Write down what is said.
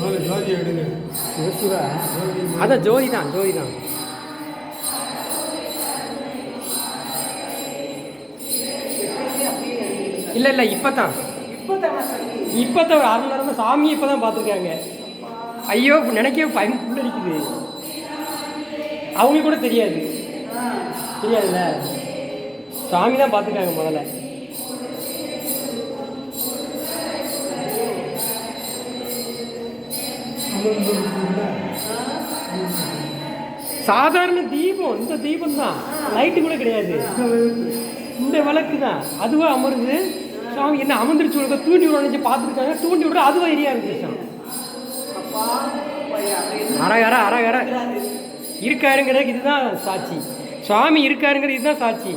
ஜோதி எடுங்க. சிவசிவா அதான் ஜோதி தான் ஜோதி தான். இல்லை இல்லை இப்போ தான் ஒரு அரை மணி நேரம் சாமியை இப்போ தான் பார்த்துருக்காங்க. ஐயோ நினைக்கவே பயம் புல்லடிக்குது. அவங்களுக்கு கூட தெரியாதுல்ல, சாமி தான் பார்த்துருக்காங்க முதல்ல. சாதாரண தீபம், இந்த தீபம் தான், லைட்டு கூட கிடையாது. இந்த விளக்கு தான் அதுவா அமருது. சாமி என்ன அமர்ந்துருச்சு உனக்கு தூண்டி விட நினைச்சு பார்த்துருக்காங்க. தூண்டி விட அதுவா எரியா இருந்துச்சு. அரகர அரகர இருக்காருங்கிறதுக்கு இதுதான் சாட்சி. சுவாமி இருக்காருங்கிறது இதுதான் சாட்சி.